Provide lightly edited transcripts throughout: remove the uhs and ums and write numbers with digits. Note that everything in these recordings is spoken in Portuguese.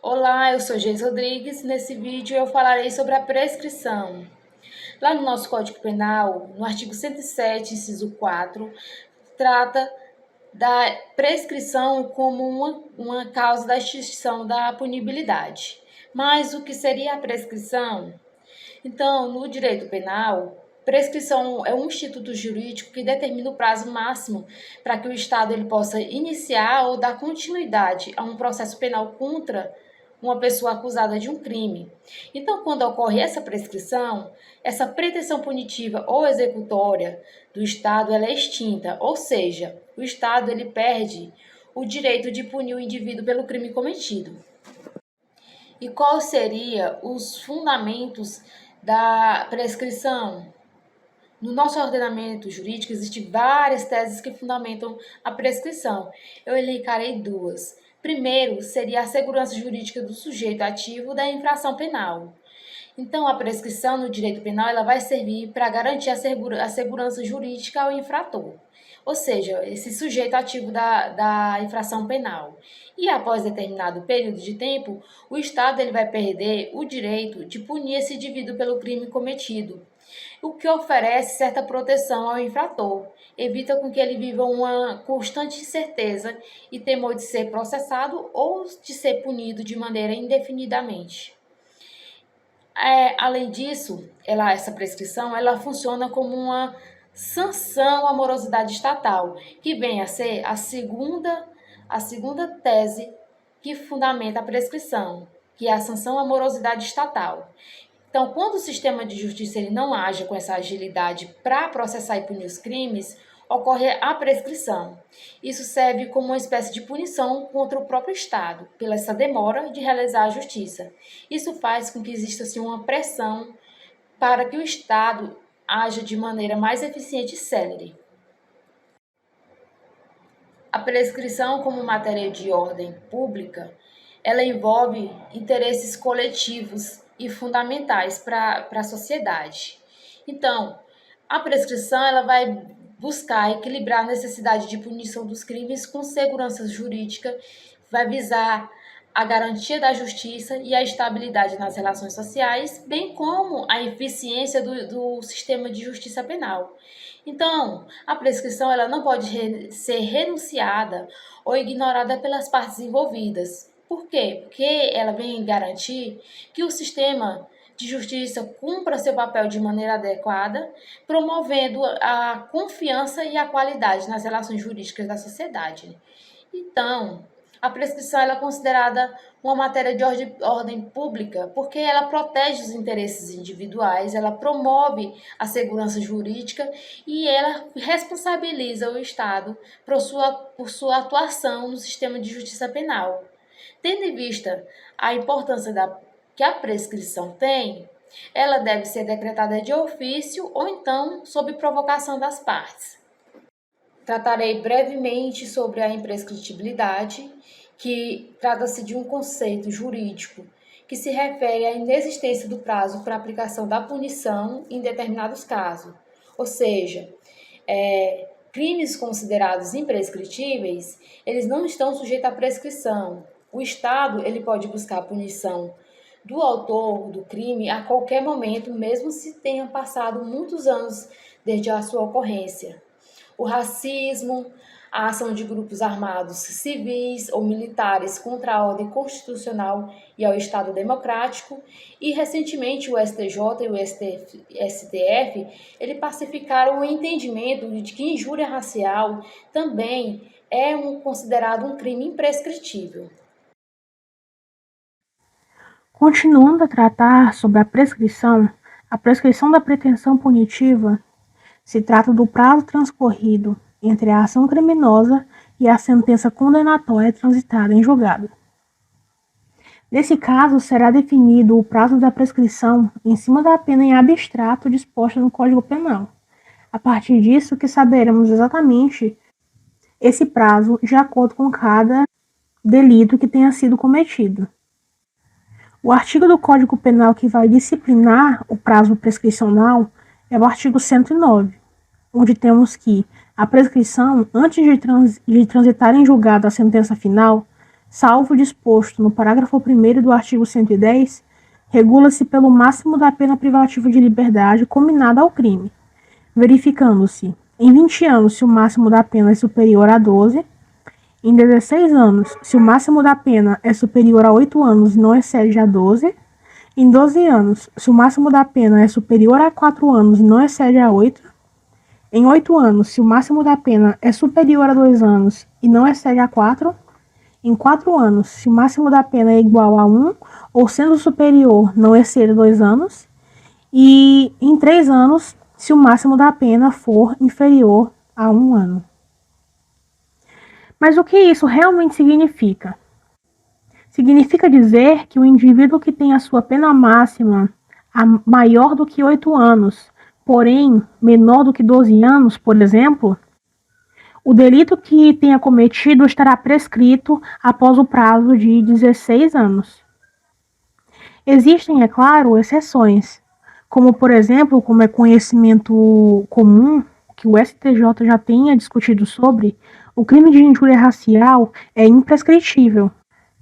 Olá, eu sou Geis Rodrigues. Nesse vídeo eu falarei sobre a prescrição. Lá no nosso Código Penal, no artigo 107, inciso 4, trata da prescrição como uma causa da extinção da punibilidade. Mas o que seria a prescrição? Então, no direito penal, prescrição é um instituto jurídico que determina o prazo máximo para que o Estado ele possa iniciar ou dar continuidade a um processo penal contra uma pessoa acusada de um crime. Então, quando ocorre essa prescrição, essa pretensão punitiva ou executória do Estado ela é extinta, ou seja, o Estado ele perde o direito de punir o indivíduo pelo crime cometido. E quais seriam os fundamentos da prescrição? No nosso ordenamento jurídico, existem várias teses que fundamentam a prescrição. Eu elencarei duas. Primeiro, seria a segurança jurídica do sujeito ativo da infração penal. Então, a prescrição no direito penal ela vai servir para garantir a segurança jurídica ao infrator, ou seja, esse sujeito ativo da infração penal. E após determinado período de tempo, o Estado ele vai perder o direito de punir esse indivíduo pelo crime cometido, o que oferece certa proteção ao infrator, evita com que ele viva uma constante incerteza e temor de ser processado ou de ser punido de maneira indefinidamente. Além disso, essa prescrição ela funciona como uma sanção à morosidade estatal, que vem a ser a segunda tese que fundamenta a prescrição, que é a sanção à morosidade estatal. Então, quando o sistema de justiça ele não age com essa agilidade para processar e punir os crimes, ocorre a prescrição. Isso serve como uma espécie de punição contra o próprio Estado, pela essa demora de realizar a justiça. Isso faz com que exista assim, uma pressão para que o Estado haja de maneira mais eficiente e célere. A prescrição como matéria de ordem pública, ela envolve interesses coletivos e fundamentais para a sociedade. Então, a prescrição ela vai buscar equilibrar a necessidade de punição dos crimes com segurança jurídica, vai visar a garantia da justiça e a estabilidade nas relações sociais, bem como a eficiência do sistema de justiça penal. Então, a prescrição ela não pode ser renunciada ou ignorada pelas partes envolvidas. Por quê? Porque ela vem garantir que o sistema de justiça cumpra seu papel de maneira adequada, promovendo a confiança e a qualidade nas relações jurídicas da sociedade. Então, a prescrição ela é considerada uma matéria de ordem pública porque ela protege os interesses individuais, ela promove a segurança jurídica e ela responsabiliza o Estado por sua atuação no sistema de justiça penal. Tendo em vista a importância que a prescrição tem, ela deve ser decretada de ofício ou então sob provocação das partes. Tratarei brevemente sobre a imprescritibilidade, que trata-se de um conceito jurídico que se refere à inexistência do prazo para aplicação da punição em determinados casos. Ou seja, crimes considerados imprescritíveis, eles não estão sujeitos à prescrição. O Estado ele pode buscar a punição do autor do crime a qualquer momento, mesmo se tenha passado muitos anos desde a sua ocorrência. O racismo, a ação de grupos armados civis ou militares contra a ordem constitucional e ao Estado democrático, e recentemente o STJ e o STF ele pacificaram o entendimento de que injúria racial também é considerado um crime imprescritível. Continuando a tratar sobre a prescrição da pretensão punitiva se trata do prazo transcorrido entre a ação criminosa e a sentença condenatória transitada em julgado. Nesse caso, será definido o prazo da prescrição em cima da pena em abstrato disposta no Código Penal. A partir disso que saberemos exatamente esse prazo de acordo com cada delito que tenha sido cometido. O artigo do Código Penal que vai disciplinar o prazo prescricional é o artigo 109, onde temos que a prescrição, antes de transitar em julgado a sentença final, salvo disposto no parágrafo 1º do artigo 110, regula-se pelo máximo da pena privativa de liberdade combinada ao crime, verificando-se em 20 anos se o máximo da pena é superior a 12, em 16 anos se o máximo da pena é superior a 8 anos e não excede a 12, em 12 anos se o máximo da pena é superior a 4 anos e não excede a 8, em 8 anos se o máximo da pena é superior a 2 anos e não excede a 4, em 4 anos se o máximo da pena é igual a 1 ou sendo superior não excede 2 anos, e em 3 anos se o máximo da pena for inferior a 1 ano. Mas o que isso realmente significa? Significa dizer que o indivíduo que tem a sua pena máxima maior do que 8 anos, porém menor do que 12 anos, por exemplo, o delito que tenha cometido estará prescrito após o prazo de 16 anos. Existem, é claro, exceções, como, por exemplo, como é conhecimento comum, que o STJ já tenha discutido sobre, o crime de injúria racial é imprescritível,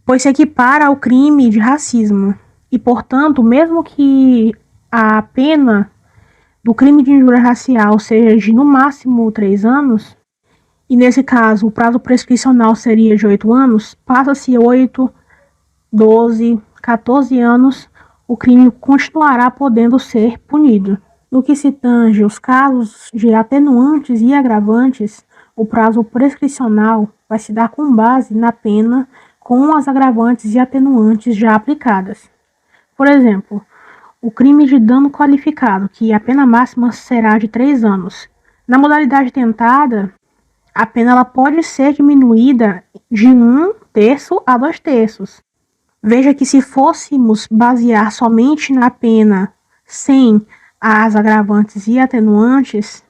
pois se equipara ao crime de racismo. E, portanto, mesmo que a pena do crime de injúria racial seja de, no máximo, 3 anos, e nesse caso o prazo prescricional seria de 8 anos, passa-se 8, 12, 14 anos, o crime continuará podendo ser punido. No que se tange os casos de atenuantes e agravantes, o prazo prescricional vai se dar com base na pena com as agravantes e atenuantes já aplicadas. Por exemplo, o crime de dano qualificado, que a pena máxima será de 3 anos. Na modalidade tentada, a pena ela pode ser diminuída de 1/3 a 2/3. Veja que se fôssemos basear somente na pena sem as agravantes e atenuantes,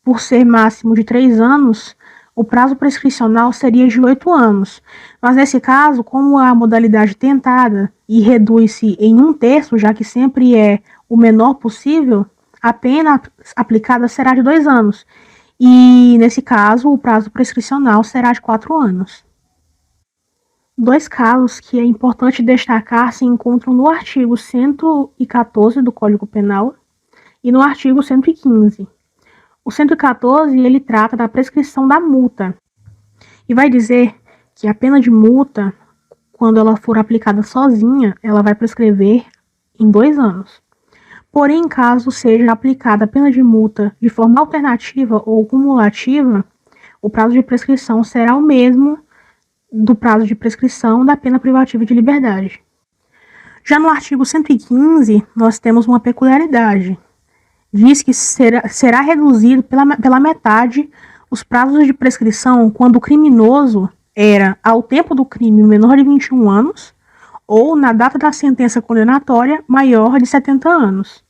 por ser máximo de 3 anos, o prazo prescricional seria de 8 anos. Mas nesse caso, como a modalidade tentada e reduz-se em 1/3, já que sempre é o menor possível, a pena aplicada será de 2 anos. E nesse caso, o prazo prescricional será de 4 anos. 2 casos que é importante destacar se encontram no artigo 114 do Código Penal e no artigo 115. O 114, ele trata da prescrição da multa e vai dizer que a pena de multa, quando ela for aplicada sozinha, ela vai prescrever em 2 anos. Porém, caso seja aplicada a pena de multa de forma alternativa ou cumulativa, o prazo de prescrição será o mesmo do prazo de prescrição da pena privativa de liberdade. Já no artigo 115, nós temos uma peculiaridade. Diz que será reduzido pela metade os prazos de prescrição quando o criminoso era, ao tempo do crime, menor de 21 anos ou, na data da sentença condenatória, maior de 70 anos.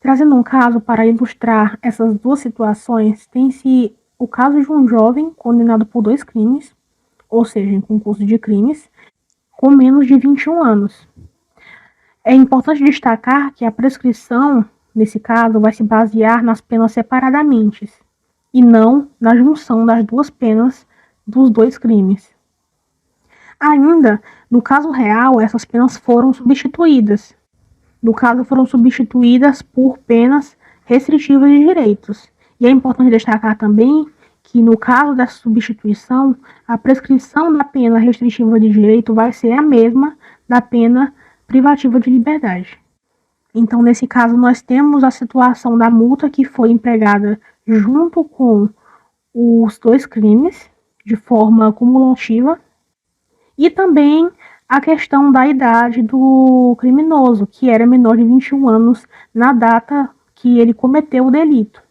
Trazendo um caso para ilustrar essas duas situações, tem-se o caso de um jovem condenado por 2 crimes, ou seja, em concurso de crimes, com menos de 21 anos. É importante destacar que a prescrição, nesse caso, vai se basear nas penas separadamente, e não na junção das 2 penas dos 2 crimes. Ainda, no caso real, essas penas foram substituídas. No caso, foram substituídas por penas restritivas de direitos. E é importante destacar também que, no caso dessa substituição, a prescrição da pena restritiva de direito vai ser a mesma da pena privativa de liberdade. Então, nesse caso, nós temos a situação da multa que foi empregada junto com os 2 crimes, de forma cumulativa, e também a questão da idade do criminoso, que era menor de 21 anos na data que ele cometeu o delito.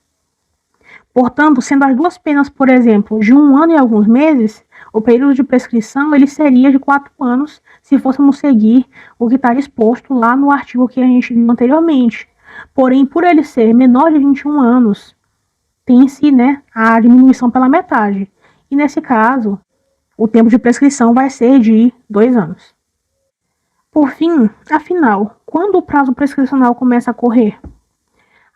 Portanto, sendo as 2 penas, por exemplo, de 1 ano e alguns meses, o período de prescrição ele seria de 4 anos se fôssemos seguir o que está disposto lá no artigo que a gente viu anteriormente. Porém, por ele ser menor de 21 anos, tem-se, a diminuição pela metade. E nesse caso, o tempo de prescrição vai ser de 2 anos. Por fim, afinal, quando o prazo prescricional começa a correr?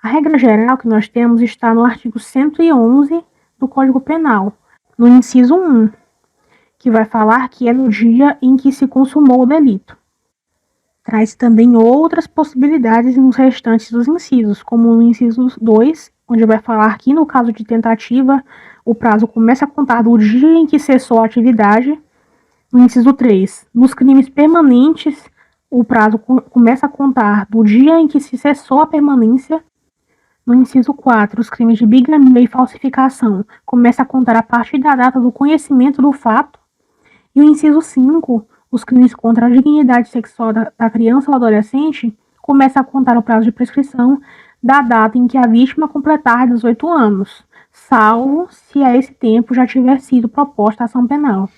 A regra geral que nós temos está no artigo 111 do Código Penal, no inciso 1, que vai falar que é no dia em que se consumou o delito. Traz também outras possibilidades nos restantes dos incisos, como no inciso 2, onde vai falar que, no caso de tentativa, o prazo começa a contar do dia em que cessou a atividade. No inciso 3, nos crimes permanentes, o prazo começa a contar do dia em que se cessou a permanência. No inciso 4, os crimes de bigamia e falsificação começa a contar a partir da data do conhecimento do fato. E o inciso 5, os crimes contra a dignidade sexual da criança ou adolescente, começa a contar o prazo de prescrição da data em que a vítima completar 18 anos, salvo se a esse tempo já tiver sido proposta a ação penal.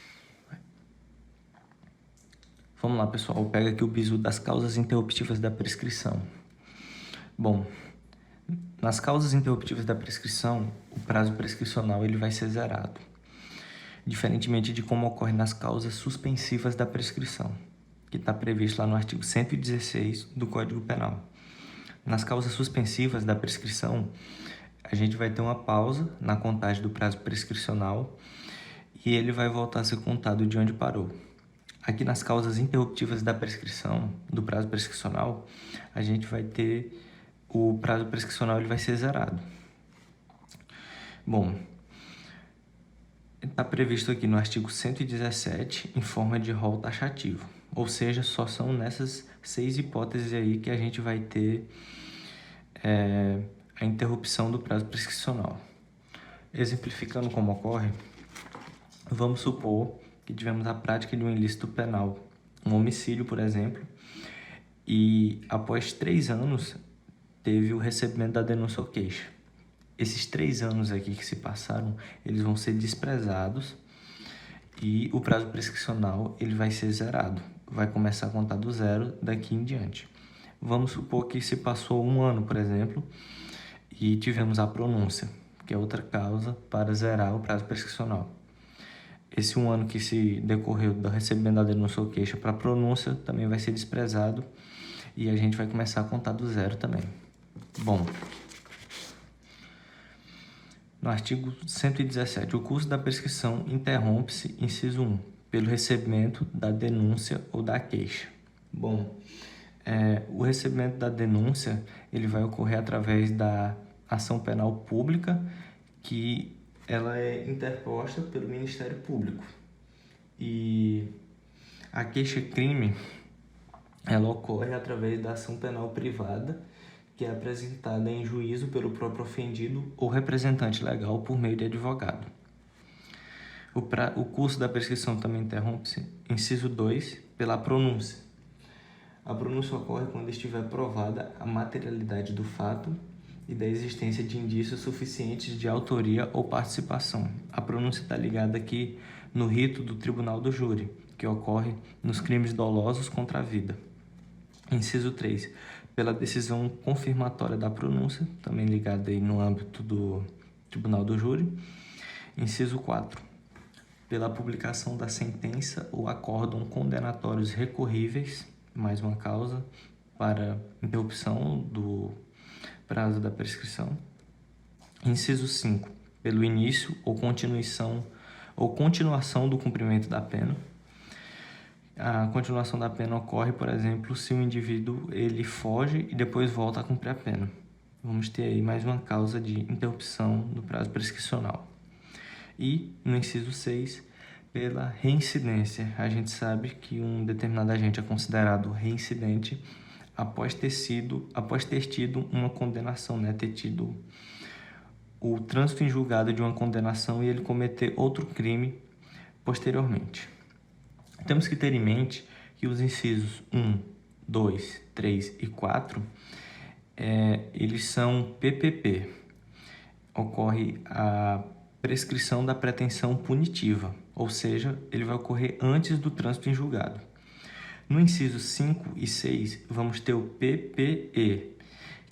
Vamos lá, pessoal. Pega aqui o bizu das causas interruptivas da prescrição. Bom, nas causas interruptivas da prescrição, o prazo prescricional ele vai ser zerado, diferentemente de como ocorre nas causas suspensivas da prescrição, que está previsto lá no artigo 116 do Código Penal. Nas causas suspensivas da prescrição, a gente vai ter uma pausa na contagem do prazo prescricional e ele vai voltar a ser contado de onde parou. Aqui nas causas interruptivas da prescrição, do prazo prescricional, a gente vai ter o prazo prescricional ele vai ser zerado. Bom, está previsto aqui no artigo 117 em forma de rol taxativo, ou seja, só são nessas 6 hipóteses aí que a gente vai ter a interrupção do prazo prescricional. Exemplificando como ocorre, vamos supor que tivemos a prática de um ilícito penal, um homicídio, por exemplo, e após 3 anos teve o recebimento da denúncia ou queixa. Esses 3 anos aqui que se passaram, eles vão ser desprezados e o prazo prescricional ele vai ser zerado. Vai começar a contar do zero daqui em diante. Vamos supor que se passou 1 ano, por exemplo, e tivemos a pronúncia, que é outra causa para zerar o prazo prescricional. Esse 1 ano que se decorreu do recebimento da denúncia ou queixa para a pronúncia também vai ser desprezado e a gente vai começar a contar do zero também. Bom, no artigo 117, o curso da prescrição interrompe-se, inciso 1, pelo recebimento da denúncia ou da queixa. Bom, o recebimento da denúncia ele vai ocorrer através da ação penal pública que ela é interposta pelo Ministério Público. E a queixa-crime, ela ocorre através da ação penal privada, que é apresentada em juízo pelo próprio ofendido ou representante legal por meio de advogado. O curso da prescrição também interrompe-se, inciso 2, pela pronúncia. A pronúncia ocorre quando estiver provada a materialidade do fato e da existência de indícios suficientes de autoria ou participação. A pronúncia está ligada aqui no rito do tribunal do júri, que ocorre nos crimes dolosos contra a vida. Inciso 3, pela decisão confirmatória da pronúncia, também ligada aí no âmbito do tribunal do júri. Inciso 4, pela publicação da sentença ou acórdão condenatórios recorríveis, mais uma causa para interrupção do prazo da prescrição. Inciso 5, pelo início ou continuação do cumprimento da pena. A continuação da pena ocorre, por exemplo, se o indivíduo ele foge e depois volta a cumprir a pena. Vamos ter aí mais uma causa de interrupção do prazo prescricional. E, no inciso 6, pela reincidência. A gente sabe que um determinado agente é considerado reincidente após ter tido uma condenação, né? Ter tido o trânsito em julgado de uma condenação e ele cometer outro crime posteriormente. Temos que ter em mente que os incisos 1, 2, 3 e 4, eles são PPP. Ocorre a prescrição da pretensão punitiva, ou seja, ele vai ocorrer antes do trânsito em julgado. No inciso 5 e 6, vamos ter o PPE,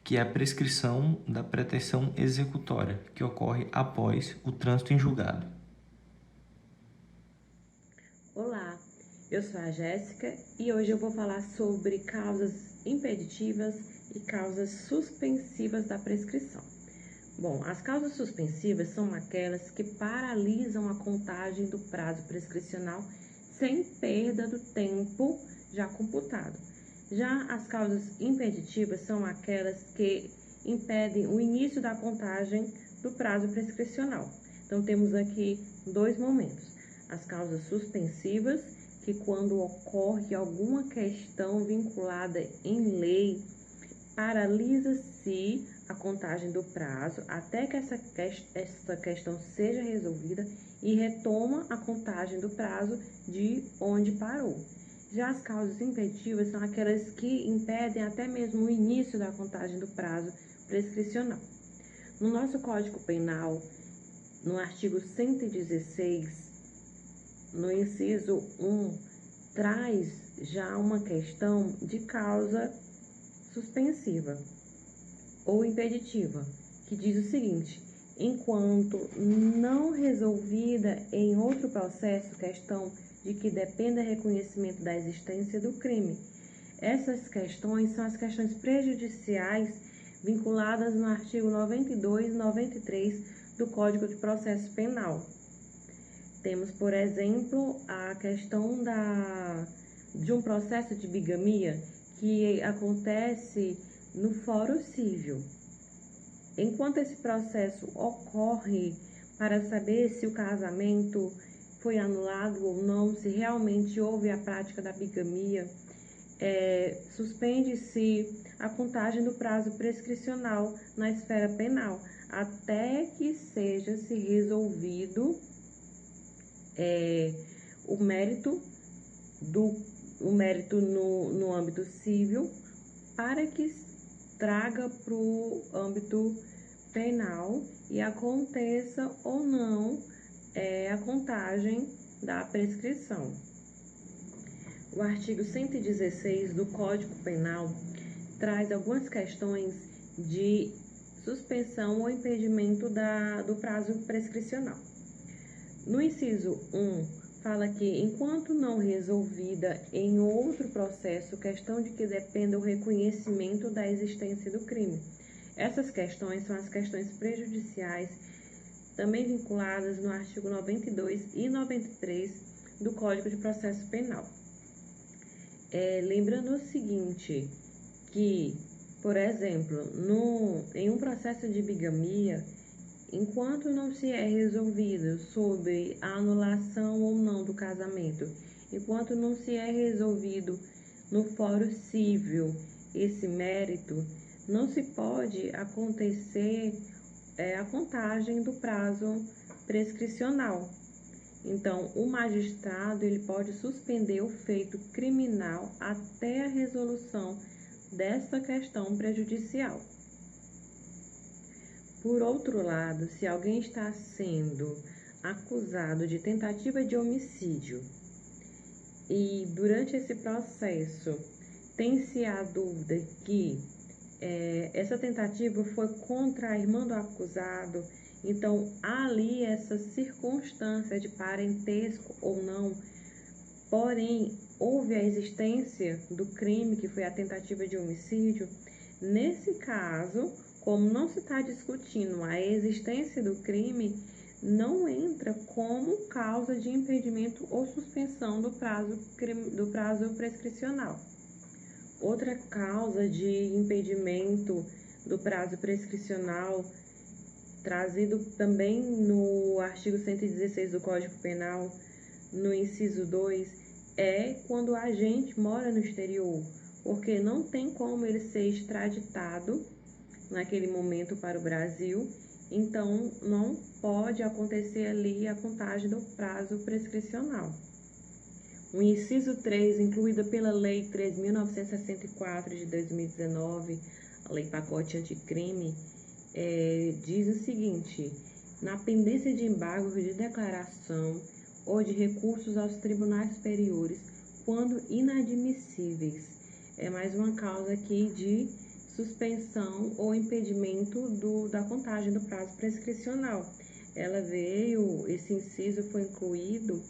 que é a prescrição da pretensão executória, que ocorre após o trânsito em julgado. Olá, eu sou a Jéssica e hoje eu vou falar sobre causas impeditivas e causas suspensivas da prescrição. Bom, as causas suspensivas são aquelas que paralisam a contagem do prazo prescricional sem perda do tempo já computado. Já as causas impeditivas são aquelas que impedem o início da contagem do prazo prescricional. Então, temos aqui dois momentos. As causas suspensivas, que quando ocorre alguma questão vinculada em lei, paralisa-se a contagem do prazo até que essa questão seja resolvida e retoma a contagem do prazo de onde parou. Já as causas impeditivas são aquelas que impedem até mesmo o início da contagem do prazo prescricional. No nosso Código Penal, no artigo 116, no inciso 1, traz já uma questão de causa suspensiva ou impeditiva, que diz o seguinte: enquanto não resolvida em outro processo questão de que dependa reconhecimento da existência do crime. Essas questões são as questões prejudiciais vinculadas no artigo 92 e 93 do Código de Processo Penal. Temos, por exemplo, a questão de um processo de bigamia que acontece no Fórum Cível. Enquanto esse processo ocorre para saber se o casamento foi anulado ou não, se realmente houve a prática da bigamia, suspende-se a contagem do prazo prescricional na esfera penal, até que seja se resolvido o mérito no âmbito civil, para que traga para o âmbito penal e aconteça ou não a contagem da prescrição. O artigo 116 do Código Penal traz algumas questões de suspensão ou impedimento do prazo prescricional. No inciso 1, fala que, enquanto não resolvida em outro processo questão de que dependa o reconhecimento da existência do crime. Essas questões são as questões prejudiciais, também vinculadas no artigo 92 e 93 do Código de Processo Penal. Lembrando o seguinte, que, por exemplo, em um processo de bigamia, enquanto não se é resolvido sobre a anulação ou não do casamento, enquanto não se é resolvido no Fórum Cível esse mérito, não se pode acontecer a contagem do prazo prescricional. Então, o magistrado ele pode suspender o feito criminal até a resolução dessa questão prejudicial. Por outro lado, se alguém está sendo acusado de tentativa de homicídio e durante esse processo tem-se a dúvida que essa tentativa foi contra a irmã do acusado, então há ali essa circunstância de parentesco ou não, porém houve a existência do crime, que foi a tentativa de homicídio. Nesse caso, como não se está discutindo a existência do crime, não entra como causa de impedimento ou suspensão do prazo prescricional. Outra causa de impedimento do prazo prescricional, trazido também no artigo 116 do Código Penal, no inciso 2, é quando o agente mora no exterior, porque não tem como ele ser extraditado naquele momento para o Brasil, então não pode acontecer ali a contagem do prazo prescricional. O inciso 3, incluída pela Lei 3.964 de 2019, a Lei Pacote Anticrime, diz o seguinte: na pendência de embargos de declaração ou de recursos aos tribunais superiores, quando inadmissíveis. É mais uma causa aqui de suspensão ou impedimento da contagem do prazo prescricional. Esse inciso foi incluído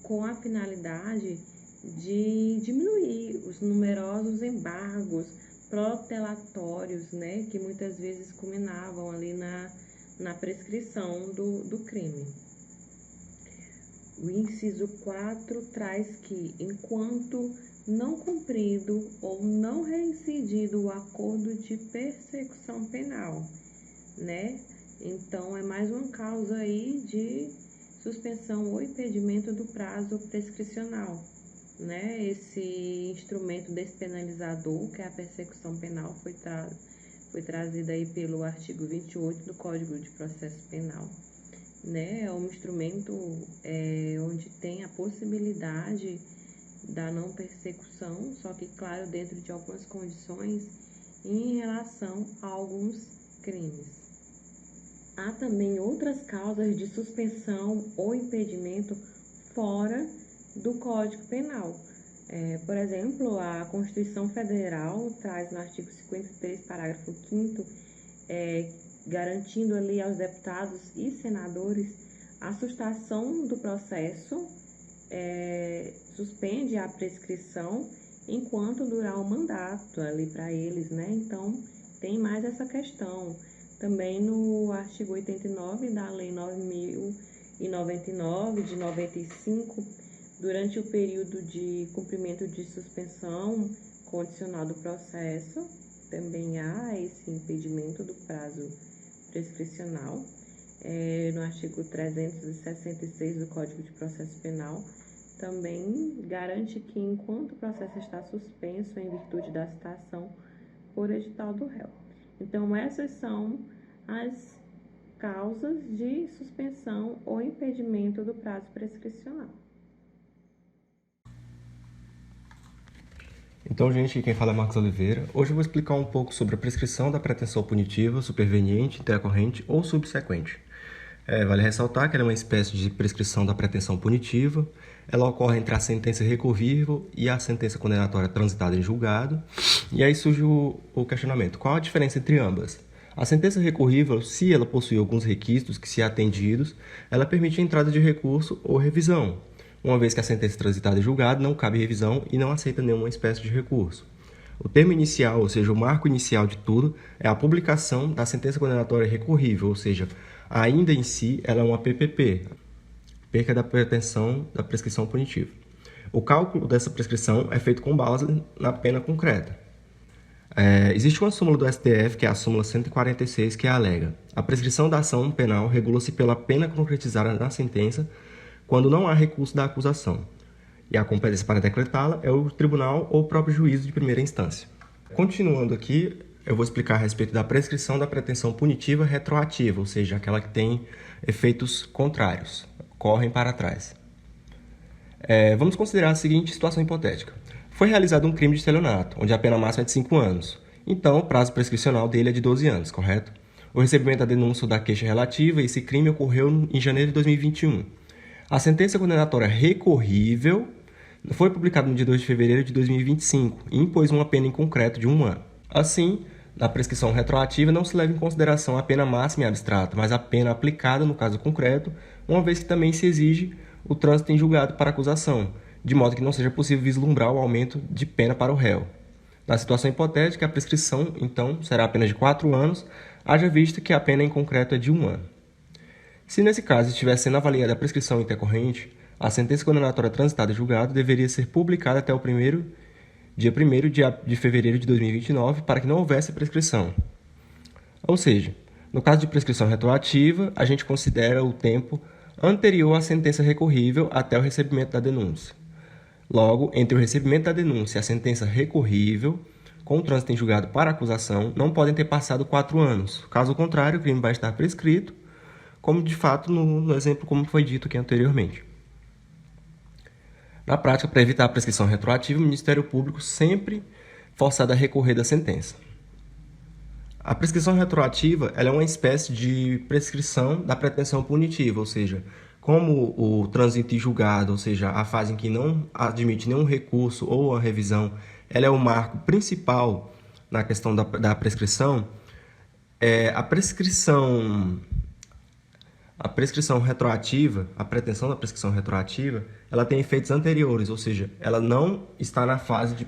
com a finalidade de diminuir os numerosos embargos protelatórios, né, que muitas vezes culminavam ali na prescrição do crime. O inciso 4 traz que, enquanto não cumprido ou não reincidido o acordo de persecução penal, né? Então, é mais uma causa aí de suspensão ou impedimento do prazo prescricional, né? Esse instrumento despenalizador, que é a persecução penal, foi trazido aí pelo artigo 28 do Código de Processo Penal, né? É um instrumento onde tem a possibilidade da não persecução, só que, claro, dentro de algumas condições em relação a alguns crimes. Há também outras causas de suspensão ou impedimento fora do Código Penal. Por exemplo, a Constituição Federal traz no artigo 53, parágrafo 5º, garantindo ali aos deputados e senadores a sustação do processo, suspende a prescrição enquanto durar o mandato ali para eles, né? Então, tem mais essa questão. Também no artigo 89 da Lei 9.099, de 95, durante o período de cumprimento de suspensão condicional do processo, também há esse impedimento do prazo prescricional. No artigo 366 do Código de Processo Penal, também garante que, enquanto o processo está suspenso em virtude da citação por edital do réu. Então, essas são as causas de suspensão ou impedimento do prazo prescricional. Então, gente, quem fala é Marcos Oliveira. Hoje eu vou explicar um pouco sobre a prescrição da pretensão punitiva, superveniente, intercorrente ou subsequente. Vale ressaltar que ela é uma espécie de prescrição da pretensão punitiva. Ela ocorre entre a sentença recorrível e a sentença condenatória transitada em julgado. E aí surge o questionamento: qual a diferença entre ambas? A sentença recorrível, se ela possui alguns requisitos que, se atendidos, ela permite a entrada de recurso ou revisão, uma vez que a sentença transitada em julgado não cabe revisão e não aceita nenhuma espécie de recurso. O termo inicial, ou seja, o marco inicial de tudo, é a publicação da sentença condenatória recorrível, ou seja, ainda em si ela é uma PPP, perca da pretensão da prescrição punitiva. O cálculo dessa prescrição é feito com base na pena concreta. Existe uma súmula do STF, que é a súmula 146, que alega: a prescrição da ação penal regula-se pela pena concretizada na sentença quando não há recurso da acusação, e a competência para decretá-la é o tribunal ou o próprio juízo de primeira instância. Continuando aqui, eu vou explicar a respeito da prescrição da pretensão punitiva retroativa, ou seja, aquela que tem efeitos contrários, correm para trás. Vamos considerar a seguinte situação hipotética. Foi realizado um crime de estelionato, onde a pena máxima é de 5 anos. Então, o prazo prescricional dele é de 12 anos, correto? O recebimento da denúncia ou da queixa relativa a esse crime ocorreu em janeiro de 2021. A sentença condenatória recorrível foi publicada no dia 2 de fevereiro de 2025 e impôs uma pena em concreto de 1 ano. Assim, na prescrição retroativa não se leva em consideração a pena máxima e abstrata, mas a pena aplicada no caso concreto, uma vez que também se exige o trânsito em julgado para acusação, de modo que não seja possível vislumbrar o aumento de pena para o réu. Na situação hipotética, a prescrição, então, será apenas de 4 anos, haja vista que a pena em concreto é de 1 ano. Se nesse caso estiver sendo avaliada a prescrição intercorrente, a sentença condenatória transitada em julgado deveria ser publicada até o dia 1º de fevereiro de 2029 para que não houvesse prescrição. Ou seja, no caso de prescrição retroativa, a gente considera o tempo anterior à sentença recorrível até o recebimento da denúncia. Logo, entre o recebimento da denúncia e a sentença recorrível, com o trânsito em julgado para acusação, não podem ter passado 4 anos. Caso contrário, o crime vai estar prescrito, como de fato no exemplo como foi dito aqui anteriormente. Na prática, para evitar a prescrição retroativa, o Ministério Público sempre forçado a recorrer da sentença. A prescrição retroativa ela é uma espécie de prescrição da pretensão punitiva, ou seja, como o trânsito em julgado, ou seja, a fase em que não admite nenhum recurso ou a revisão, ela é o marco principal na questão da prescrição, a prescrição retroativa, a pretensão da prescrição retroativa, ela tem efeitos anteriores, ou seja, ela não está na fase de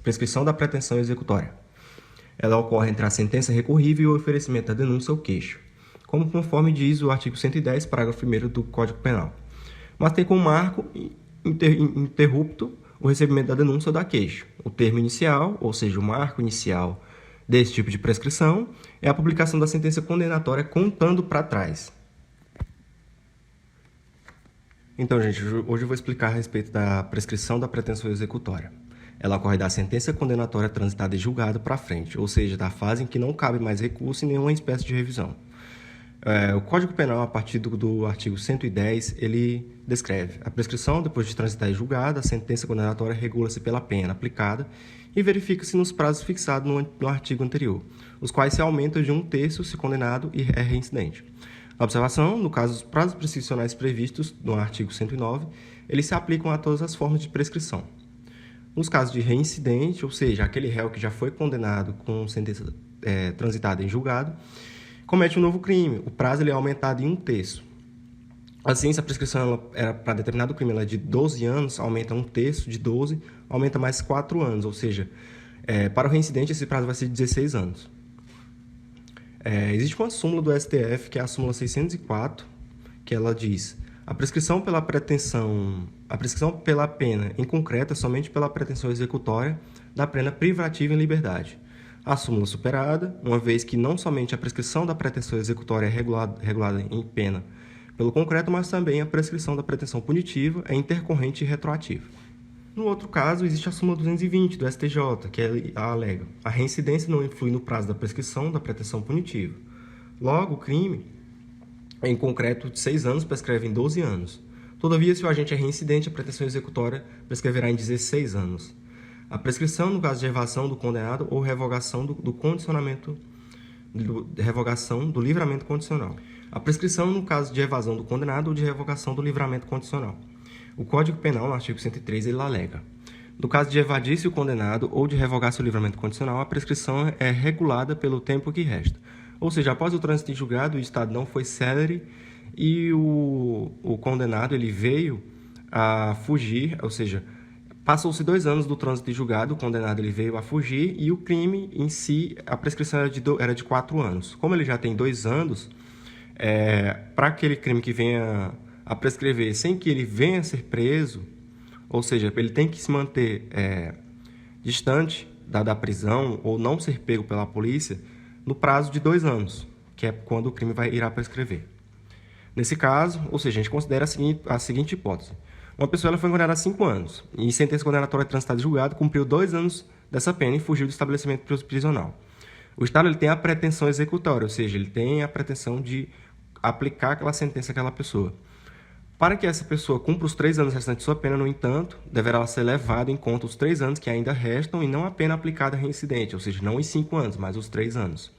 prescrição da pretensão executória. ela ocorre entre a sentença recorrível e o oferecimento da denúncia ou queixa, como conforme diz o artigo 110, parágrafo 1º do Código Penal. Mas tem como marco interrupto o recebimento da denúncia ou da queixa. O termo inicial, ou seja, o marco inicial desse tipo de prescrição, é a publicação da sentença condenatória contando para trás. Então, gente, hoje eu vou explicar a respeito da prescrição da pretensão executória. Ela ocorre da sentença condenatória transitada em julgado para frente, ou seja, da fase em que não cabe mais recurso e nenhuma espécie de revisão. O Código Penal, a partir do artigo 110, ele descreve a prescrição depois de transitar em julgado, a sentença condenatória regula-se pela pena aplicada e verifica-se nos prazos fixados no artigo anterior, os quais se aumentam de 1/3 se condenado e é reincidente. A observação, no caso dos prazos prescricionais previstos no artigo 109, eles se aplicam a todas as formas de prescrição. Nos casos de reincidente, ou seja, aquele réu que já foi condenado com sentença transitada em julgado, comete um novo crime, o prazo ele é aumentado em 1/3. Assim, se a prescrição era para determinado crime ela é de 12 anos, aumenta 1/3 de 12, aumenta mais 4 anos, ou seja, para o reincidente esse prazo vai ser de 16 anos. Existe uma súmula do STF, que é a súmula 604, que ela diz: a prescrição pela pena em concreto é somente pela pretensão executória da pena privativa em liberdade. A súmula superada, uma vez que não somente a prescrição da pretensão executória é regulada em pena pelo concreto, mas também a prescrição da pretensão punitiva é intercorrente e retroativa. No outro caso, existe a súmula 220 do STJ, que alega: a reincidência não influi no prazo da prescrição da pretensão punitiva. Logo, o crime, em concreto, de 6 anos, prescreve em 12 anos. Todavia, se o agente é reincidente, a pretensão executória prescreverá em 16 anos. A prescrição, no caso de revogação do condenado ou revogação revogação do livramento condicional. A prescrição, no caso de evasão do condenado ou de revogação do livramento condicional. O Código Penal, no artigo 103, ele alega: no caso de evadir-se o condenado ou de revogar-se o livramento condicional, a prescrição é regulada pelo tempo que resta. Ou seja, após o trânsito em julgado, o Estado não foi célere e o condenado ele veio a fugir, ou seja, passou-se 2 anos do trânsito em julgado, o condenado ele veio a fugir e o crime em si, a prescrição era de 4 anos. Como ele já tem 2 anos, para aquele crime que venha a prescrever sem que ele venha a ser preso, ou seja, ele tem que se manter distante da prisão ou não ser pego pela polícia no prazo de 2 anos, que é quando o crime irá prescrever. Nesse caso, ou seja, a gente considera a seguinte hipótese: uma pessoa ela foi condenada a 5 anos e, em sentença condenatória transitada em julgado, cumpriu 2 anos dessa pena e fugiu do estabelecimento prisional. O Estado ele tem a pretensão executória, ou seja, ele tem a pretensão de aplicar aquela sentença àquela pessoa. Para que essa pessoa cumpra os 3 anos restantes de sua pena, no entanto, deverá ser levado em conta os 3 anos que ainda restam e não a pena aplicada reincidente, ou seja, não os 5 anos, mas os 3 anos.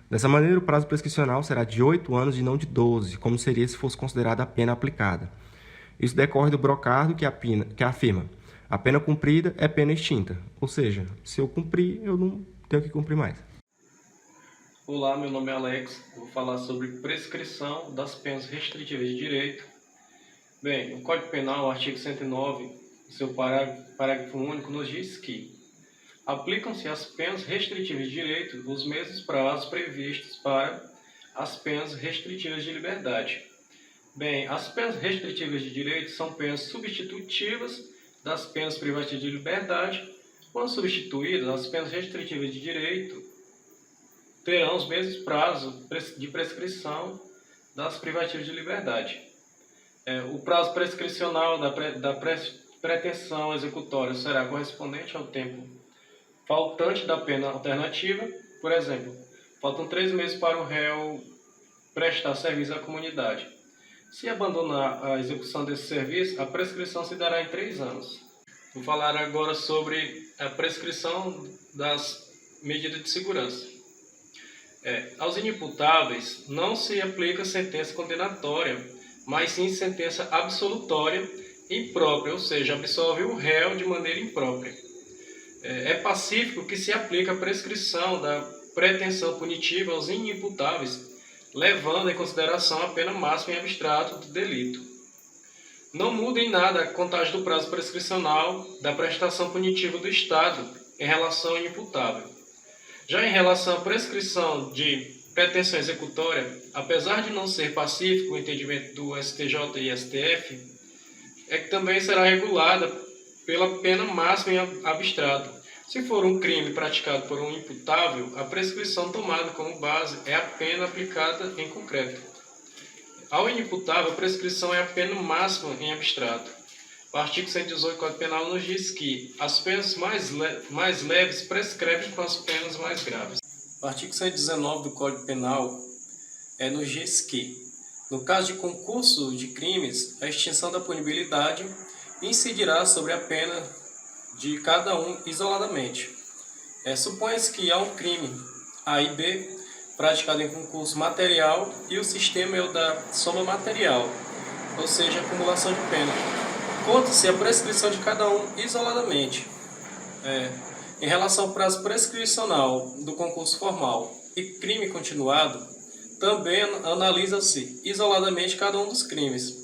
Dessa maneira, o prazo prescricional será de 8 anos e não de 12, como seria se fosse considerada a pena aplicada. Isso decorre do brocardo que afirma: a pena cumprida é pena extinta, ou seja, se eu cumprir, eu não tenho que cumprir mais. Olá, meu nome é Alex, vou falar sobre prescrição das penas restritivas de direito. Bem, o Código Penal, o artigo 109, seu parágrafo único, nos diz que aplicam-se às penas restritivas de direito os mesmos prazos previstos para as penas restritivas de liberdade. Bem, as penas restritivas de direito são penas substitutivas das penas privativas de liberdade. Quando substituídas, as penas restritivas de direito terão os mesmos prazos de prescrição das privativas de liberdade. O prazo prescricional da pretensão executória será correspondente ao tempo faltante da pena alternativa. Por exemplo, faltam 3 meses para o réu prestar serviço à comunidade. Se abandonar a execução desse serviço, a prescrição se dará em 3 anos. Vou falar agora sobre a prescrição das medidas de segurança. Aos inimputáveis não se aplica sentença condenatória, mas sim sentença absolutória imprópria, ou seja, absolve o réu de maneira imprópria. É pacífico que se aplica a prescrição da pretensão punitiva aos inimputáveis, levando em consideração a pena máxima em abstrato do delito. Não muda em nada a contagem do prazo prescricional da prestação punitiva do Estado em relação ao inimputável. Já em relação à prescrição de pretensão executória, apesar de não ser pacífico o entendimento do STJ e STF, é que também será regulada pela pena máxima em abstrato. Se for um crime praticado por um imputável, a prescrição tomada como base é a pena aplicada em concreto. Ao inimputável, a prescrição é a pena máxima em abstrato. O artigo 118 do Código Penal nos diz que as penas mais leves prescrevem com as penas mais graves. O artigo 119 do Código Penal nos diz que, no caso de concurso de crimes, a extinção da punibilidade incidirá sobre a pena de cada um isoladamente. Supõe-se que há um crime A e B praticado em concurso material e o sistema é o da soma material, ou seja, acumulação de pena. Conta-se a prescrição de cada um isoladamente. Em relação ao prazo prescricional do concurso formal e crime continuado, também analisa-se isoladamente cada um dos crimes.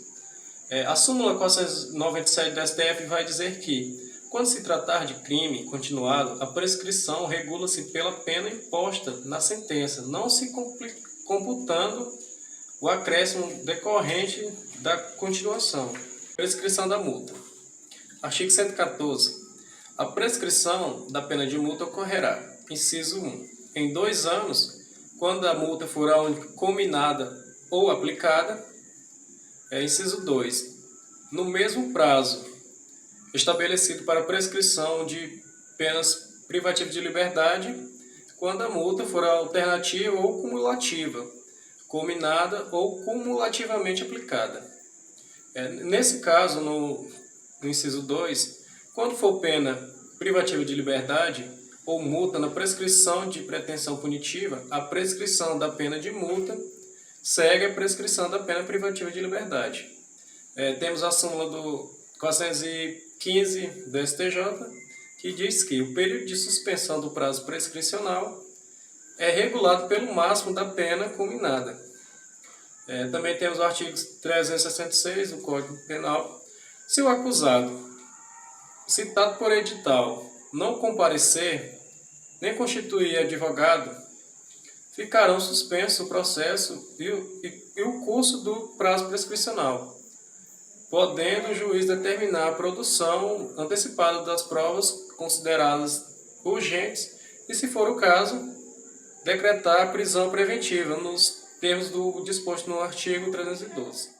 A súmula 497 do STF vai dizer que, quando se tratar de crime continuado, a prescrição regula-se pela pena imposta na sentença, não se computando o acréscimo decorrente da continuação. Prescrição da multa. Artigo 114. A prescrição da pena de multa ocorrerá, inciso 1, em 2 anos, quando a multa for a única cominada ou aplicada, inciso 2, no mesmo prazo estabelecido para prescrição de penas privativas de liberdade, quando a multa for alternativa ou cumulativa, cominada ou cumulativamente aplicada. Nesse caso, no inciso 2, quando for pena privativa de liberdade ou multa na prescrição de pretensão punitiva, a prescrição da pena de multa segue a prescrição da pena privativa de liberdade. Temos a súmula do 415 do STJ, que diz que o período de suspensão do prazo prescricional é regulado pelo máximo da pena cominada. Também temos o artigo 366 do Código Penal. Se o acusado, citado por edital, não comparecer, nem constituir advogado, ficarão suspenso o processo e o curso do prazo prescricional, podendo o juiz determinar a produção antecipada das provas consideradas urgentes e, se for o caso, decretar a prisão preventiva nos termos do disposto no artigo 312.